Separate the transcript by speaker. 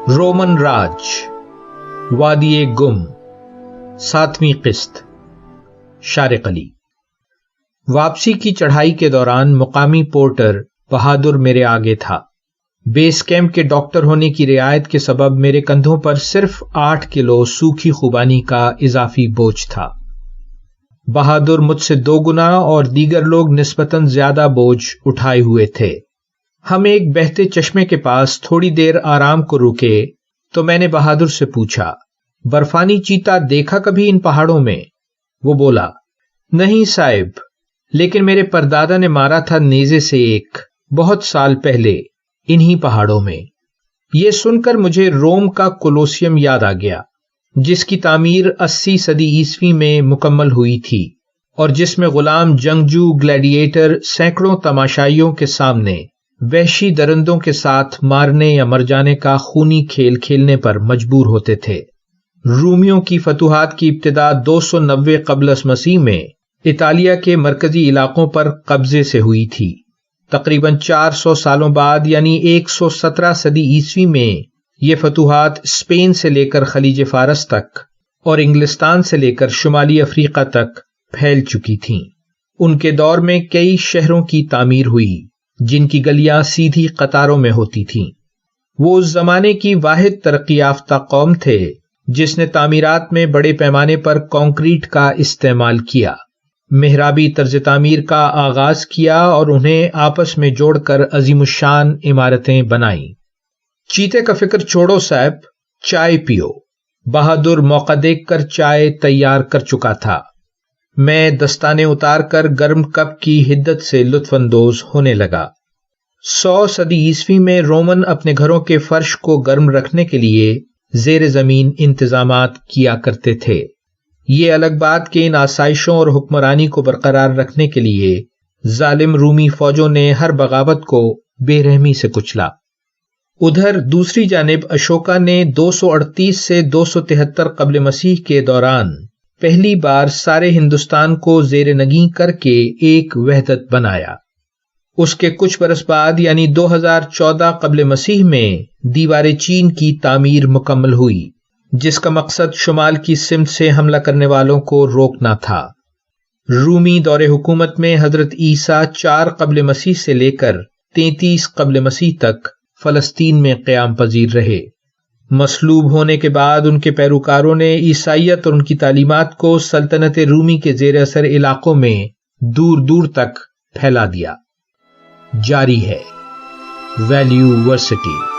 Speaker 1: Roman راج، وادی گم، 7ویں قسط، شارق علی۔ واپسی کی چڑھائی کے دوران مقامی پورٹر بہادر میرے آگے تھا۔ بیس کیمپ کے ڈاکٹر ہونے کی رعایت کے سبب میرے کندھوں پر صرف 8 کلو سوکھی خوبانی کا اضافی بوجھ تھا۔ بہادر مجھ سے 2 گنا اور دیگر لوگ نسبتاً زیادہ بوجھ اٹھائے ہوئے تھے۔ ہم ایک بہتے چشمے کے پاس تھوڑی دیر آرام کو رکے تو میں نے بہادر سے پوچھا، برفانی چیتا دیکھا کبھی ان پہاڑوں میں؟ وہ بولا، نہیں صاحب، لیکن میرے پردادا نے مارا تھا نیزے سے ایک، بہت سال پہلے، انہی پہاڑوں میں۔ یہ سن کر مجھے روم کا کولوسیم یاد آ گیا، جس کی تعمیر 80 صدی عیسوی میں مکمل ہوئی تھی اور جس میں غلام جنگجو گلیڈیٹر سینکڑوں تماشائیوں کے سامنے وحشی درندوں کے ساتھ مارنے یا مر جانے کا خونی کھیل کھیلنے پر مجبور ہوتے تھے۔ رومیوں کی فتوحات کی ابتدا 290 قبل مسیح میں اطالیہ کے مرکزی علاقوں پر قبضے سے ہوئی تھی۔ تقریباً 400 سالوں بعد یعنی 117 صدی عیسوی میں یہ فتوحات اسپین سے لے کر خلیج فارس تک اور انگلستان سے لے کر شمالی افریقہ تک پھیل چکی تھیں۔ ان کے دور میں کئی شہروں کی تعمیر ہوئی جن کی گلیاں سیدھی قطاروں میں ہوتی تھیں۔ وہ اس زمانے کی واحد ترقی یافتہ قوم تھے جس نے تعمیرات میں بڑے پیمانے پر کنکریٹ کا استعمال کیا، محرابی طرز تعمیر کا آغاز کیا اور انہیں آپس میں جوڑ کر عظیم الشان عمارتیں بنائیں۔ چیتے کا فکر چھوڑو صاحب، چائے پیو۔ بہادر موقع دیکھ کر چائے تیار کر چکا تھا۔ میں دستانے اتار کر گرم کپ کی حدت سے لطف اندوز ہونے لگا۔ 100 صدی عیسوی میں رومن اپنے گھروں کے فرش کو گرم رکھنے کے لیے زیر زمین انتظامات کیا کرتے تھے۔ یہ الگ بات کہ ان آسائشوں اور حکمرانی کو برقرار رکھنے کے لیے ظالم رومی فوجوں نے ہر بغاوت کو بے رحمی سے کچلا۔ ادھر دوسری جانب اشوکا نے 238 سے 273 قبل مسیح کے دوران پہلی بار سارے ہندوستان کو زیر نگیں کر کے ایک وحدت بنایا۔ اس کے کچھ برس بعد یعنی 2014 قبل مسیح میں دیوار چین کی تعمیر مکمل ہوئی، جس کا مقصد شمال کی سمت سے حملہ کرنے والوں کو روکنا تھا۔ رومی دور حکومت میں حضرت عیسیٰ 4 قبل مسیح سے لے کر 33 قبل مسیح تک فلسطین میں قیام پذیر رہے۔ مصلوب ہونے کے بعد ان کے پیروکاروں نے عیسائیت اور ان کی تعلیمات کو سلطنت رومی کے زیر اثر علاقوں میں دور دور تک پھیلا دیا۔ جاری ہے ویلیو ورسٹی۔